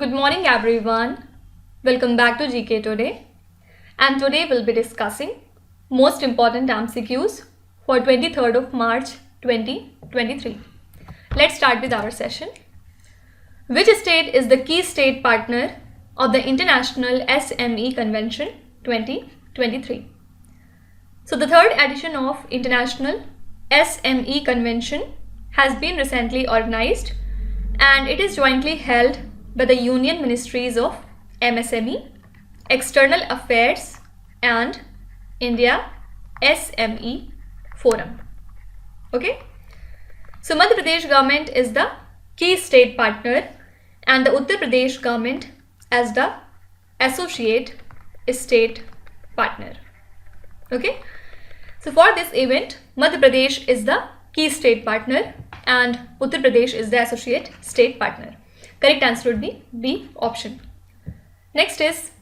Good morning everyone. Welcome back to GK Today. And today we'll be discussing most important MCQs for 23rd of March 2023. Let's start with our session. Which state is the key state partner of the International SME Convention 2023? So the third edition of International SME Convention has been recently organized and it is jointly held by the Union Ministries of MSME, External Affairs and India SME Forum. Okay. So Madhya Pradesh government is the key state partner and the Uttar Pradesh government as the associate state partner. Okay. So for this event, Madhya Pradesh is the key state partner and Uttar Pradesh is the associate state partner. Correct answer would be B option. Next is,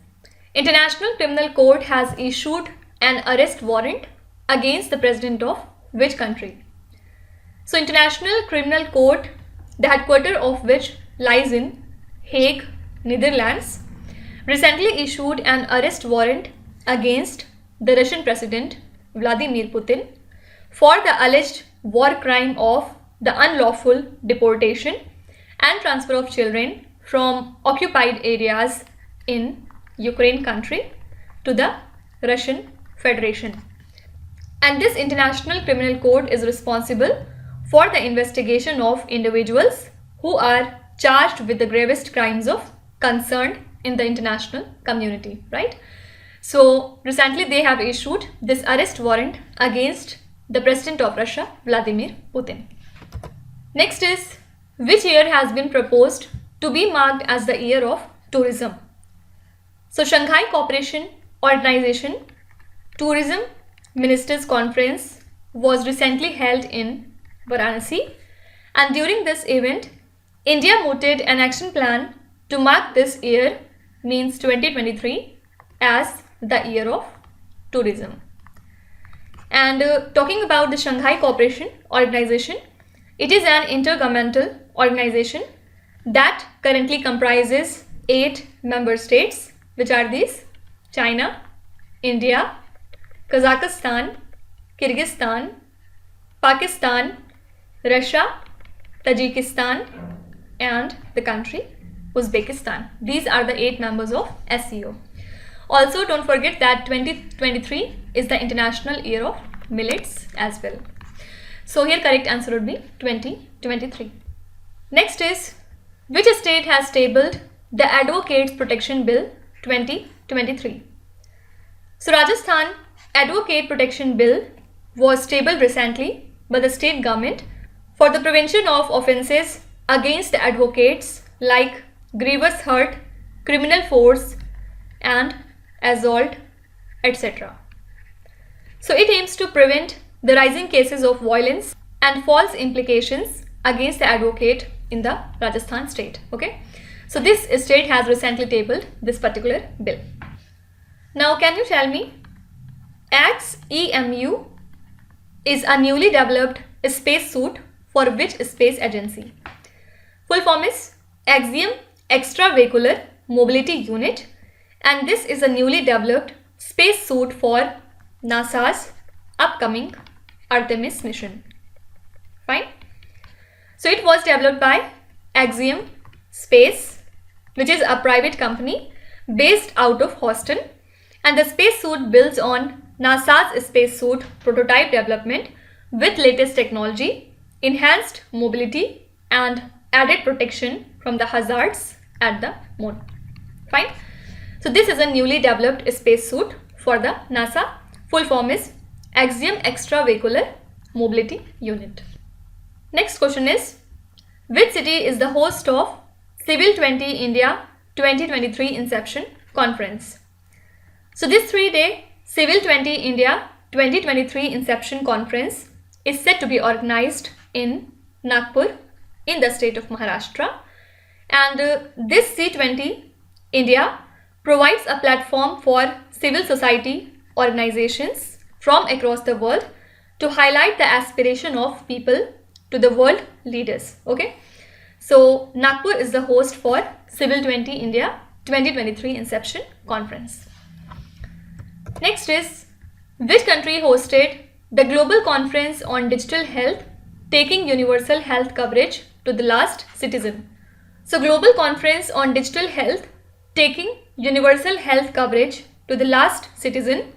International Criminal Court has issued an arrest warrant against the president of which country? So International Criminal Court, the headquarters of which lies in Hague, Netherlands, recently issued an arrest warrant against the Russian president Vladimir Putin for the alleged war crime of the unlawful deportation and transfer of children from occupied areas in Ukraine country to the Russian Federation. And this International Criminal Court is responsible for the investigation of individuals who are charged with the gravest crimes of concern in the international community, right? So recently they have issued this arrest warrant against the president of Russia, Vladimir Putin. Next is, which year has been proposed to be marked as the year of tourism? So Shanghai Cooperation Organization Tourism Ministers Conference was recently held in Varanasi, and during this event, India mooted an action plan to mark this year, means 2023, as the year of tourism. And talking about the Shanghai Cooperation Organization, it is an intergovernmental organization that currently comprises 8 member states, which are these: China, India, Kazakhstan, Kyrgyzstan, Pakistan, Russia, Tajikistan, and the country Uzbekistan. These are the 8 members of SCO. Also, don't forget that 2023 is the International Year of Millets as well. So here correct answer would be 2023. Next is, which state has tabled the Advocates Protection Bill 2023? So Rajasthan Advocate Protection Bill was tabled recently by the state government for the prevention of offences against the advocates like grievous hurt, criminal force and assault, etc. So it aims to prevent the rising cases of violence and false implications against the advocate in the Rajasthan state. Okay, so this state has recently tabled this particular bill. Now can you tell me, AXEMU is a newly developed space suit for which space agency? Full form is Axiom Extravehicular Mobility Unit, and this is a newly developed space suit for NASA's upcoming Artemis mission. Fine. So it was developed by Axiom Space, which is a private company based out of Houston, and the spacesuit builds on NASA's spacesuit prototype development with latest technology, enhanced mobility and added protection from the hazards at the moon. Fine. So this is a newly developed spacesuit for the NASA. Full form is Axiom Extravehicular Mobility Unit. Next question is, which city is the host of Civil20 India 2023 Inception Conference? So this 3-day Civil20 India 2023 Inception Conference is set to be organized in Nagpur in the state of Maharashtra, and this C20 India provides a platform for civil society organizations from across the world to highlight the aspiration of people to the world leaders. Okay, So Nagpur is the host for Civil20 India 2023 Inception Conference. Next is, which country hosted the Global Conference on Digital Health, taking universal health coverage to the last citizen? So Global Conference on Digital Health, taking universal health coverage to the last citizen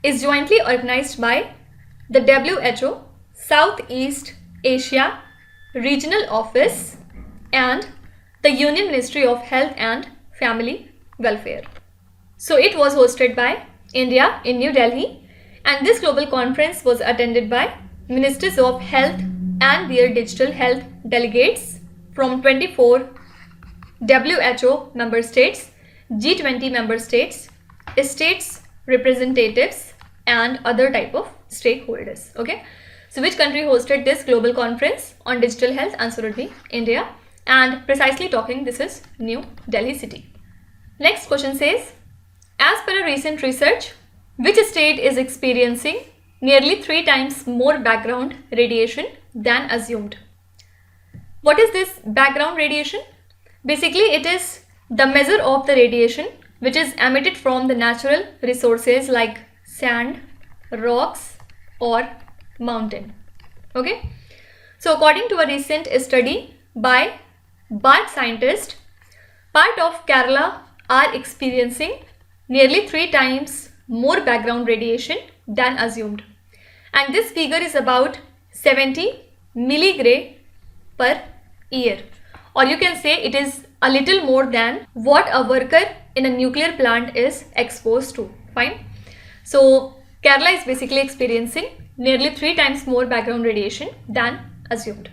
is jointly organized by the WHO Southeast Asia Regional Office and the Union Ministry of Health and Family Welfare. So it was hosted by India in New Delhi, and this global conference was attended by Ministers of Health and their digital health delegates from 24 WHO member states, G20 member states, states representatives and other type of stakeholders. Okay, so which country hosted this global conference on digital health? Answer would be India, and precisely talking, this is New Delhi city. Next question says, as per a recent research, which state is experiencing nearly 3 times more background radiation than assumed? What is this background radiation? Basically, it is the measure of the radiation which is emitted from the natural resources like sand, rocks or mountain. Okay, so according to a recent study by BART scientists, part of Kerala are experiencing nearly 3 times more background radiation than assumed, and this figure is about 70 milligray per year, or you can say it is a little more than what a worker in a nuclear plant is exposed to. Fine. So Kerala is basically experiencing nearly 3 times more background radiation than assumed.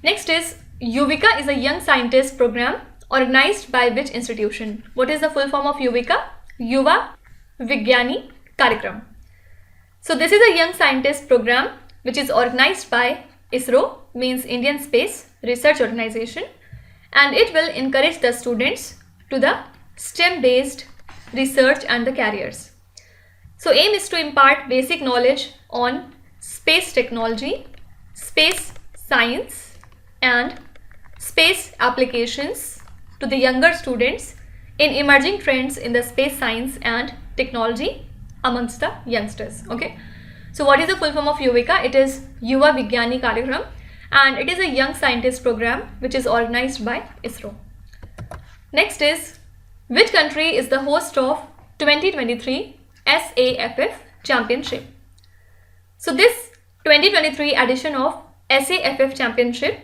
Next is, Yuvika is a young scientist program organized by which institution? What is the full form of Yuvika? Yuva Vigyani Karyakram. So this is a young scientist program which is organized by ISRO, means Indian Space Research Organization, and it will encourage the students to the STEM based research and the careers. So aim is to impart basic knowledge on space technology, space science and space applications to the younger students in emerging trends in the space science and technology amongst the youngsters. Okay, so what is the full form of Yuvika? It is Yuva Vigyani Karyakram, and it is a young scientist program which is organized by ISRO. Next is, which country is the host of 2023 SAFF Championship? So this 2023 edition of SAFF Championship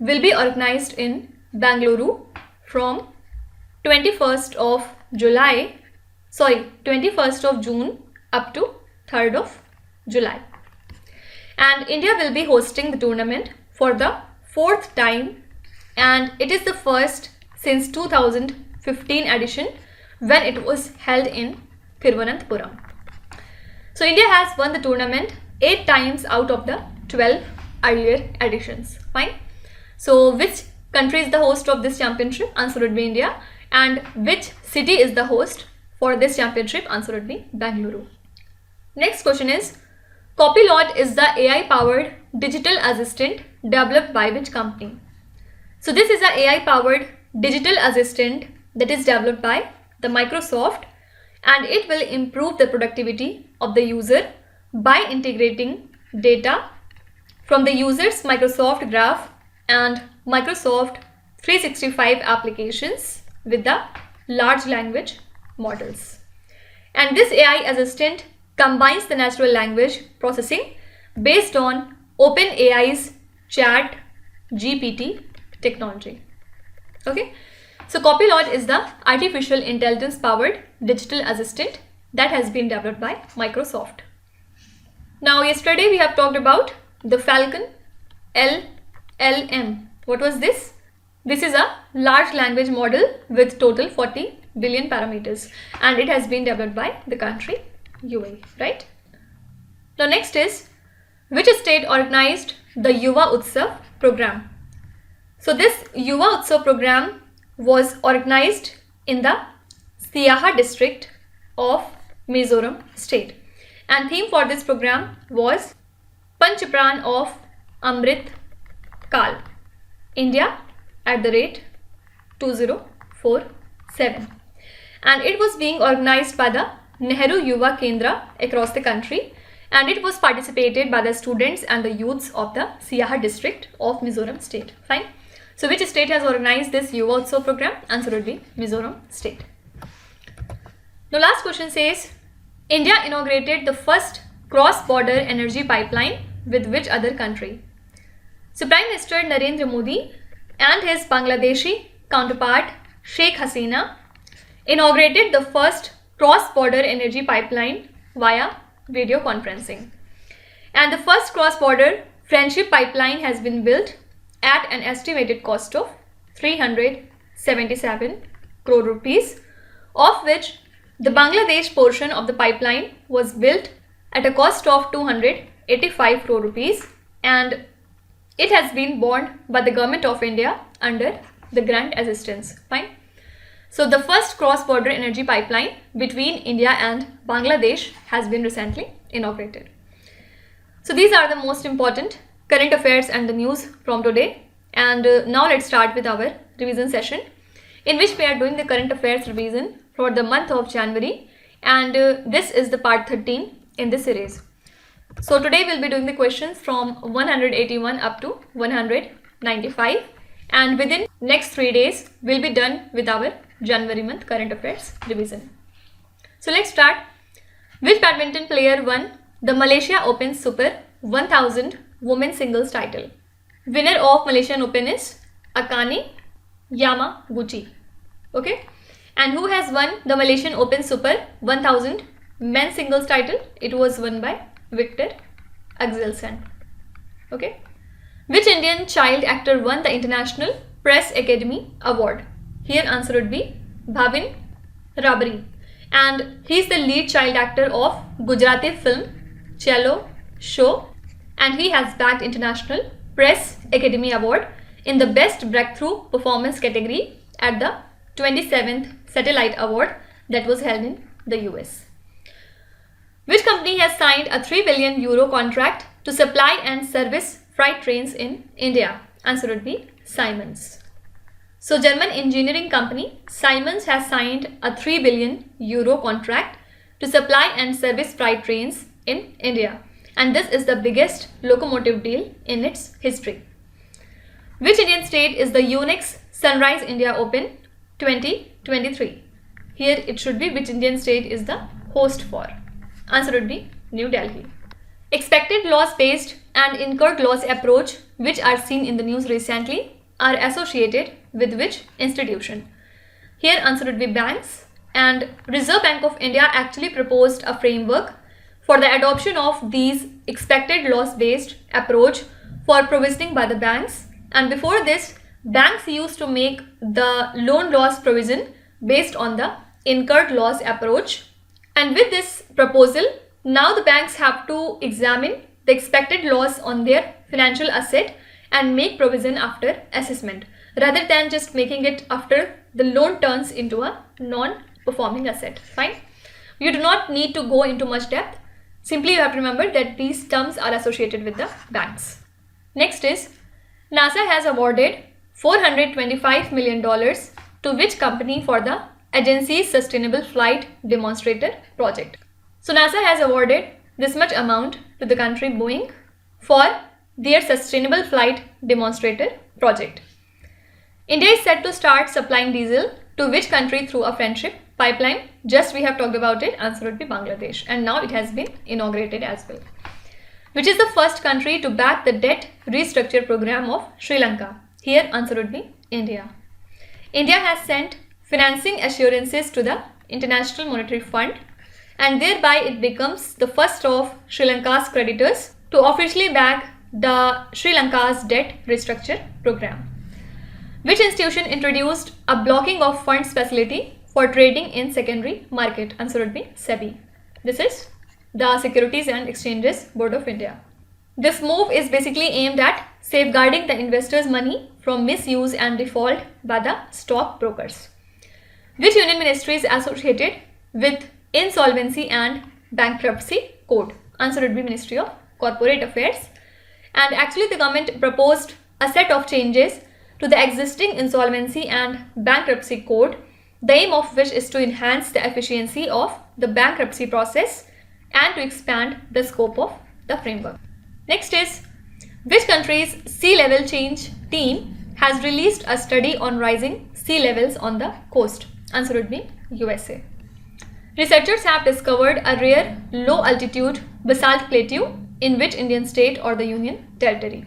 will be organized in Bangalore from 21st of June up to 3rd of July. And India will be hosting the tournament for the 4th time, and it is the first since 2015 edition when it was held in Thiruvananthapuram. So India has won the tournament 8 times out of the 12 earlier editions. Fine. So which country is the host of this championship? Answer would be India. And which city is the host for this championship? Answer would be Bangalore. Next question is, Copilot is the AI powered digital assistant developed by which company? So this is an AI powered digital assistant that is developed by the Microsoft, and it will improve the productivity of the user by integrating data from the user's Microsoft Graph and Microsoft 365 applications with the large language models. And this AI assistant combines the natural language processing based on OpenAI's Chat GPT technology. Okay, so Copilot is the artificial intelligence powered digital assistant that has been developed by Microsoft. Now yesterday we have talked about the Falcon LLM. What was this? This is a large language model with total 40 billion parameters, and it has been developed by the country UAE, right? Now next is, which state organized the Yuva Utsav program? So this Yuva Utsav program was organized in the Siaha district of Mizoram state, and theme for this program was Panchpran of Amrit Kal, India 2047. And it was being organized by the Nehru Yuva Kendra across the country, and it was participated by the students and the youths of the Siaha district of Mizoram state. Fine. So which state has organized this Yuva Utsav program? Answer would be Mizoram state. The last question says, India inaugurated the first cross-border energy pipeline with which other country? So Prime Minister Narendra Modi and his Bangladeshi counterpart Sheikh Hasina inaugurated the first cross-border energy pipeline via video conferencing. And the first cross-border friendship pipeline has been built at an estimated cost of 377 crore rupees, of which the Bangladesh portion of the pipeline was built at a cost of 285 crore rupees, and it has been borne by the Government of India under the grant assistance. Fine. So the first cross-border energy pipeline between India and Bangladesh has been recently inaugurated. So these are the most important current affairs and the news from today. And now let's start with our revision session, in which we are doing the current affairs revision for the month of January. And this is the part 13 in this series. So today we'll be doing the questions from 181 up to 195. And within next 3 days, we'll be done with our January month current affairs revision. So let's start. Which badminton player won the Malaysia Open Super 1000 Women's Singles title? Winner of Malaysian Open is Akane Yamaguchi. Okay. And who has won the Malaysian Open Super 1000 Men's Singles title? It was won by Victor Axelsen. Okay. Which Indian child actor won the International Press Academy Award? Here answer would be Bhavin Rabari. And he is the lead child actor of Gujarati film Chalo Show, and he has bagged International Press Academy Award in the Best Breakthrough Performance category at the 27th Satellite Award that was held in the US. Which company has signed a 3 billion euro contract to supply and service freight trains in India? Answer would be Siemens. So German engineering company Siemens has signed a 3 billion euro contract to supply and service freight trains in India, and this is the biggest locomotive deal in its history. Which Indian state is the UNEX Sunrise India Open 2023? Here it should be which Indian state is the host for. Answer would be New Delhi. Expected loss based and incurred loss approach, which are seen in the news recently, are associated with which institution? Here answer would be banks, and Reserve Bank of India actually proposed a framework for the adoption of these expected loss based approach for provisioning by the banks. And before this, banks used to make the loan loss provision based on the incurred loss approach. And with this proposal, now the banks have to examine the expected loss on their financial asset and make provision after assessment, rather than just making it after the loan turns into a non-performing asset. Fine. You do not need to go into much depth. Simply you have to remember that these terms are associated with the banks. Next is, NASA has awarded $425 million to which company for the agency's Sustainable Flight Demonstrator project? So NASA has awarded this much amount to the country Boeing for their Sustainable Flight Demonstrator project. India is set to start supplying diesel to which country through a friendship pipeline? Just we have talked about it. Answer would be Bangladesh, and now it has been inaugurated as well. Which is the first country to back the debt restructure program of Sri Lanka? Here answer would be India. India has sent financing assurances to the International Monetary Fund, and thereby it becomes the first of Sri Lanka's creditors to officially back the Sri Lanka's debt restructure program. Which institution introduced a blocking of funds facility for trading in secondary market? Answer would be SEBI. This is the Securities and Exchanges Board of India. This move is basically aimed at safeguarding the investors' money from misuse and default by the stockbrokers. Which union ministry is associated with Insolvency and Bankruptcy Code? Answer would be Ministry of Corporate Affairs. And actually the government proposed a set of changes to the existing insolvency and bankruptcy code, the aim of which is to enhance the efficiency of the bankruptcy process and to expand the scope of the framework. Next is, which country's sea level change team has released a study on rising sea levels on the coast? Answer would be USA. Researchers have discovered a rare low altitude basalt plateau in which Indian state or the Union Territory?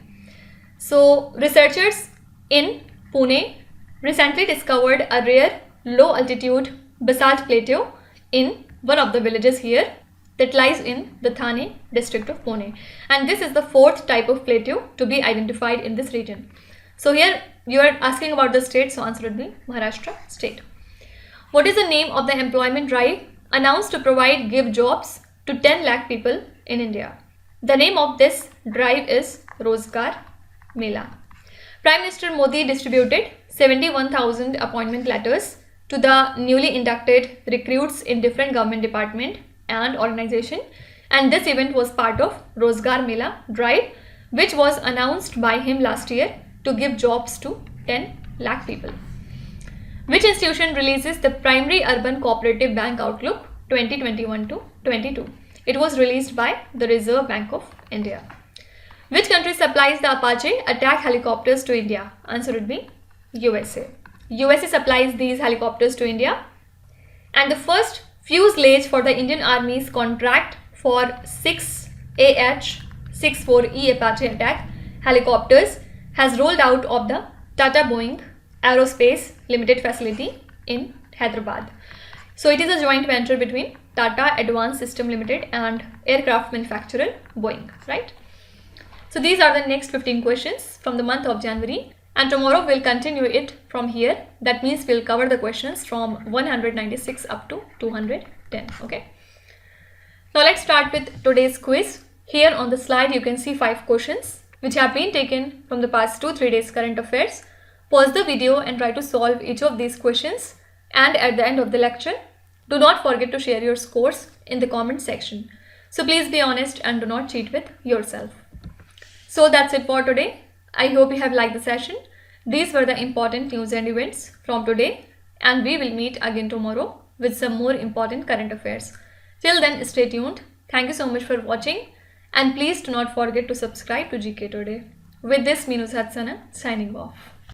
So researchers in Pune recently discovered a rare low altitude basalt plateau in one of the villages here that lies in the Thane district of Pune, and this is the fourth type of plateau to be identified in this region. So here you are asking about the state, so answer would be Maharashtra state. What is the name of the employment drive announced to provide give jobs to 10 lakh people in India? The name of this drive is Rozgar Mela. Prime Minister Modi distributed 71,000 appointment letters to the newly inducted recruits in different government department and organization, and this event was part of Rozgar Mela drive, which was announced by him last year to give jobs to 10 lakh people. Which institution releases the Primary Urban Cooperative Bank Outlook 2021-22? It was released by the Reserve Bank of India. Which country supplies the Apache attack helicopters to India? Answer would be USA. USA supplies these helicopters to India, and the first fuselage for the Indian Army's contract for 6 AH-64E Apache attack helicopters has rolled out of the Tata Boeing Aerospace Limited facility in Hyderabad. So it is a joint venture between Tata Advanced System Limited and aircraft manufacturer Boeing, right? So these are the next 15 questions from the month of January, and tomorrow we'll continue it from here. That means we'll cover the questions from 196 up to 210. Okay. Now let's start with today's quiz. Here on the slide you can see 5 questions which have been taken from the past 2-3 days current affairs. Pause the video and try to solve each of these questions, and at the end of the lecture, do not forget to share your scores in the comment section. So please be honest and do not cheat with yourself. So that's it for today. I hope you have liked the session. These were the important news and events from today, and we will meet again tomorrow with some more important current affairs. Till then, stay tuned. Thank you so much for watching, and please do not forget to subscribe to GK Today. With this, Minu Satsana signing off.